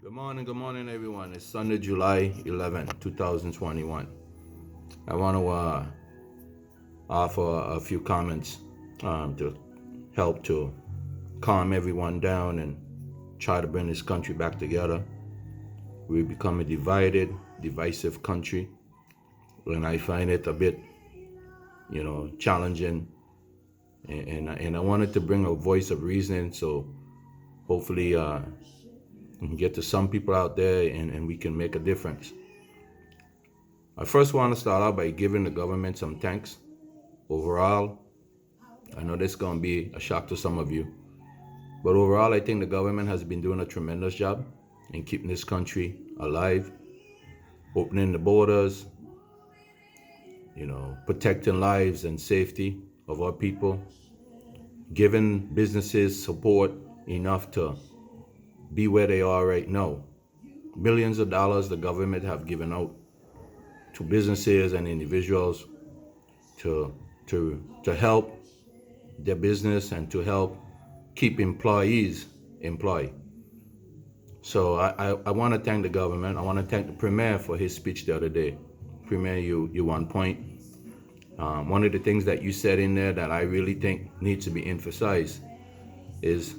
Good morning, everyone. It's Sunday, July 11th, 2021. I want to offer a few comments to help to calm everyone down and try to bring this country back together. We become a divided, divisive country, and I find it a bit, challenging. And I wanted to bring a voice of reasoning, so hopefully we can get to some people out there and we can make a difference. I first want to start out by giving the government some thanks. Overall, I know this is going to be a shock to some of you, but overall, I think the government has been doing a tremendous job in keeping this country alive, opening the borders, protecting lives and safety of our people, giving businesses support enough to be where they are right now. Billions of dollars the government have given out to businesses and individuals to help their business and to help keep employees employed. So I want to thank the government. I want to thank the Premier for his speech the other day. Premier, you on point. One of the things that you said in there that I really think needs to be emphasized is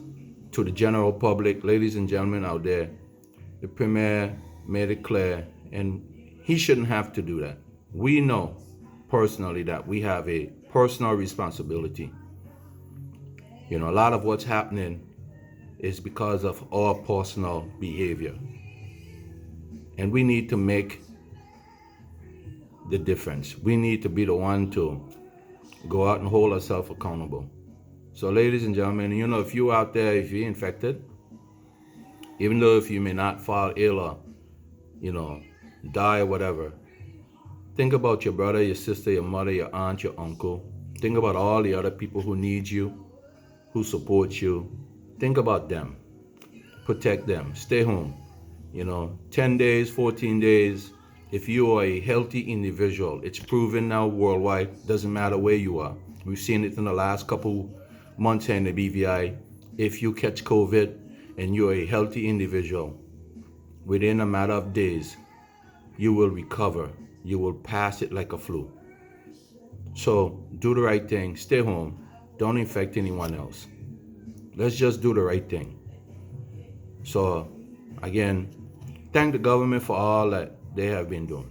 to the general public, ladies and gentlemen out there, the Premier made it clear, and he shouldn't have to do that. We know personally that we have a personal responsibility. A lot of what's happening is because of our personal behavior. And we need to make the difference. We need to be the one to go out and hold ourselves accountable. So ladies and gentlemen, if you're out there, if you're infected, even though if you may not fall ill or, die or whatever, think about your brother, your sister, your mother, your aunt, your uncle. Think about all the other people who need you, who support you. Think about them. Protect them. Stay home. 10 days, 14 days. If you are a healthy individual, it's proven now worldwide, doesn't matter where you are. We've seen it in the last couple months here in the BVI. If you catch COVID and you're a healthy individual, within a matter of days, you will recover. You will pass it like a flu. So do the right thing. Stay home. Don't infect anyone else. Let's just do the right thing. So again, thank the government for all that they have been doing.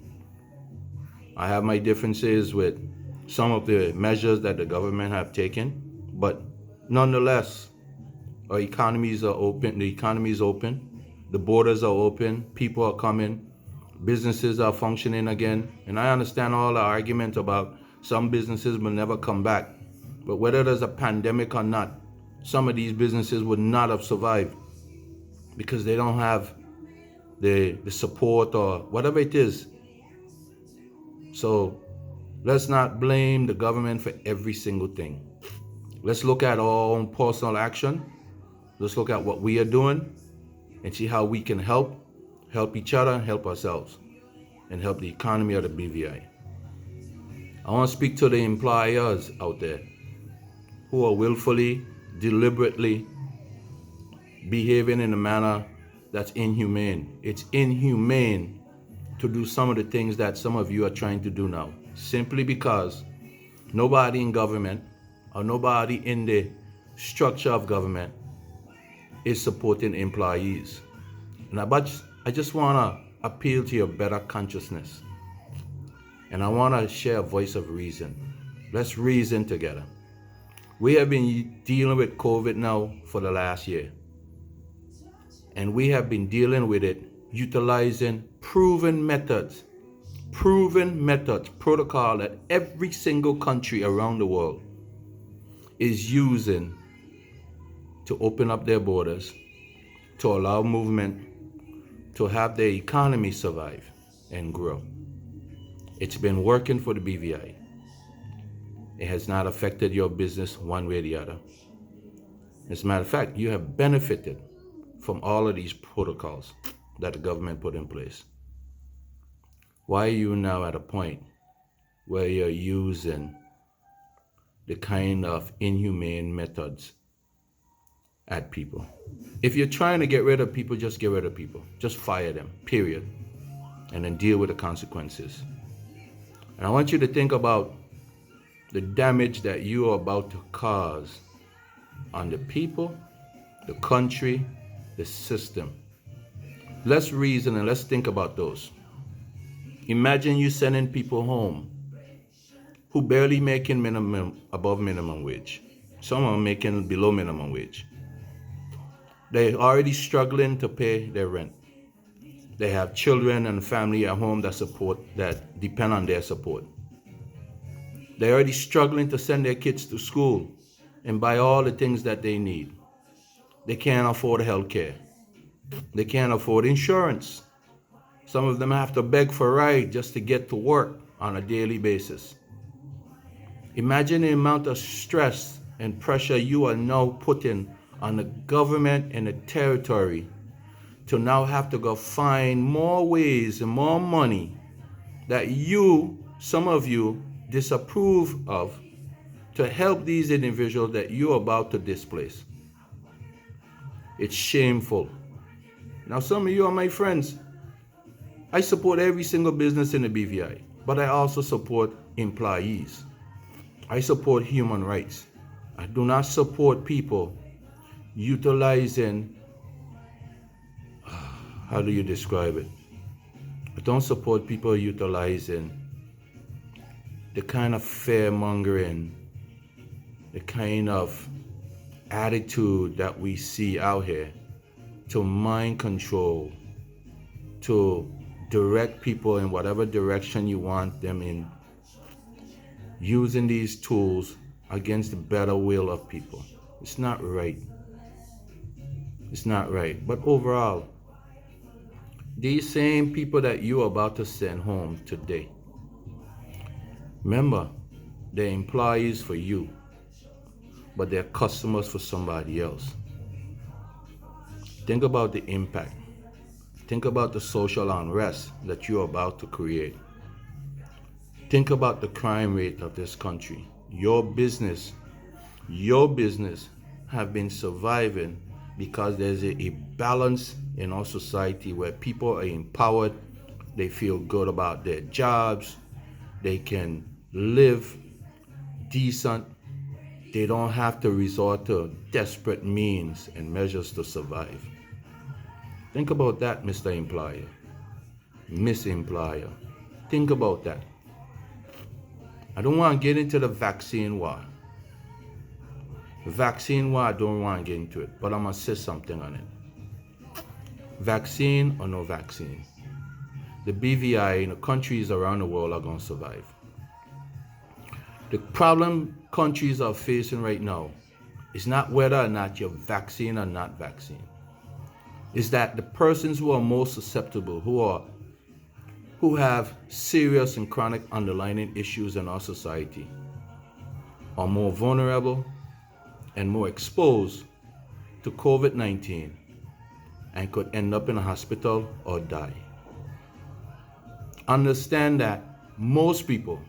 I have my differences with some of the measures that the government have taken, but nonetheless, our economies are open. The economy is open. The borders are open. People are coming. Businesses are functioning again. And I understand all the argument about some businesses will never come back. But whether there's a pandemic or not, some of these businesses would not have survived because they don't have the support or whatever it is. So let's not blame the government for every single thing. Let's look at our own personal action. Let's look at what we are doing and see how we can help each other, help ourselves, and help the economy of the BVI. I want to speak to the employers out there who are willfully, deliberately behaving in a manner that's inhumane. It's inhumane to do some of the things that some of you are trying to do now, simply because nobody in government or nobody in the structure of government is supporting employees. And I just want to appeal to your better consciousness. And I want to share a voice of reason. Let's reason together. We have been dealing with COVID now for the last year. And we have been dealing with it utilizing proven methods, protocol that every single country around the world is using to open up their borders, to allow movement, to have their economy survive and grow. It's been working for the BVI. It has not affected your business one way or the other. As a matter of fact, you have benefited from all of these protocols that the government put in place. Why are you now at a point where you're using the kind of inhumane methods at people. If you're trying to get rid of people, just get rid of people. Just fire them, period. And then deal with the consequences. And I want you to think about the damage that you are about to cause on the people, the country, the system. Let's reason and let's think about those. Imagine you sending people home who barely making above minimum wage. Some are making below minimum wage. They're already struggling to pay their rent. They have children and family at home that depend on their support. They're already struggling to send their kids to school and buy all the things that they need. They can't afford health care. They can't afford insurance. Some of them have to beg for a ride just to get to work on a daily basis. Imagine the amount of stress and pressure you are now putting on the government and the territory to now have to go find more ways and more money that some of you, disapprove of to help these individuals that you're about to displace. It's shameful. Now, some of you are my friends. I support every single business in the BVI, but I also support employees. I support human rights. I do not support people utilizing, how do you describe it? I don't support people utilizing the kind of fear-mongering, the kind of attitude that we see out here to mind control, to direct people in whatever direction you want them in, using these tools against the better will of people. It's not right. It's not right. But overall, these same people that you're about to send home today, remember, they're employees for you, but they're customers for somebody else. Think about the impact. Think about the social unrest that you're about to create. Think about the crime rate of this country. Your business have been surviving because there's a balance in our society where people are empowered, they feel good about their jobs, they can live decent, they don't have to resort to desperate means and measures to survive. Think about that, Mr. Employer, Miss Employer. Think about that. I don't want to get into the vaccine war. The vaccine war, I don't want to get into it, but I'm going to say something on it. Vaccine or no vaccine, the BVI in the countries around the world are going to survive. The problem countries are facing right now is not whether or not you're vaccine or not vaccine. Is that the persons who are most susceptible, who have serious and chronic underlying issues in our society, are more vulnerable and more exposed to COVID-19 and could end up in a hospital or die. Understand that most people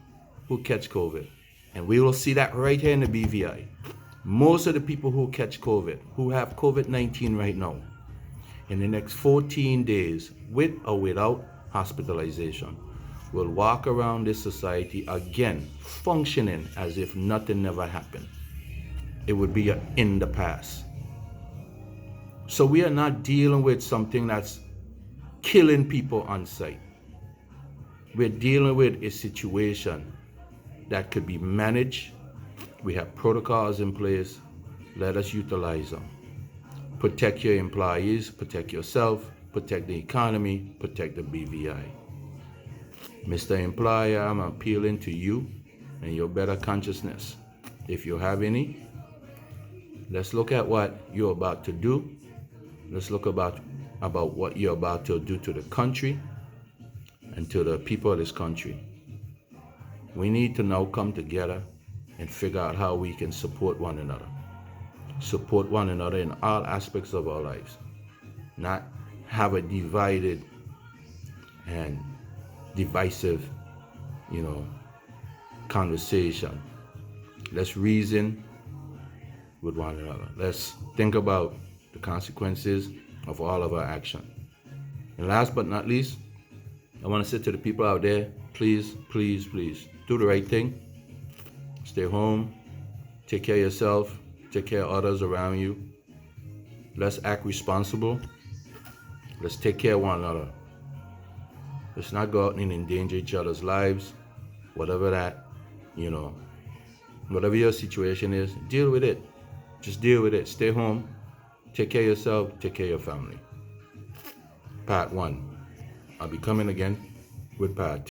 who catch COVID, and we will see that right here in the BVI, most of the people who catch COVID, who have COVID-19 right now, in the next 14 days, with or without hospitalization, will walk around this society again, functioning as if nothing never happened. It would be in the past. So we are not dealing with something that's killing people on sight. We're dealing with a situation that could be managed. We have protocols in place. Let us utilize them. Protect your employees, protect yourself, protect the economy, protect the BVI. Mr. Employer, I'm appealing to you and your better consciousness. If you have any, let's look at what you're about to do. Let's look about what you're about to do to the country and to the people of this country. We need to now come together and figure out how we can support one another. Support one another in all aspects of our lives. Not have a divided and divisive, conversation. Let's reason with one another. Let's think about the consequences of all of our action. And last but not least, I want to say to the people out there, please, please, please, do the right thing. Stay home, take care of yourself, take care of others around you. Let's act responsible. Let's take care of one another. Let's not go out and endanger each other's lives. Whatever that, whatever your situation is, deal with it. Just deal with it. Stay home. Take care of yourself. Take care of your family. Part 1. I'll be coming again with part 2.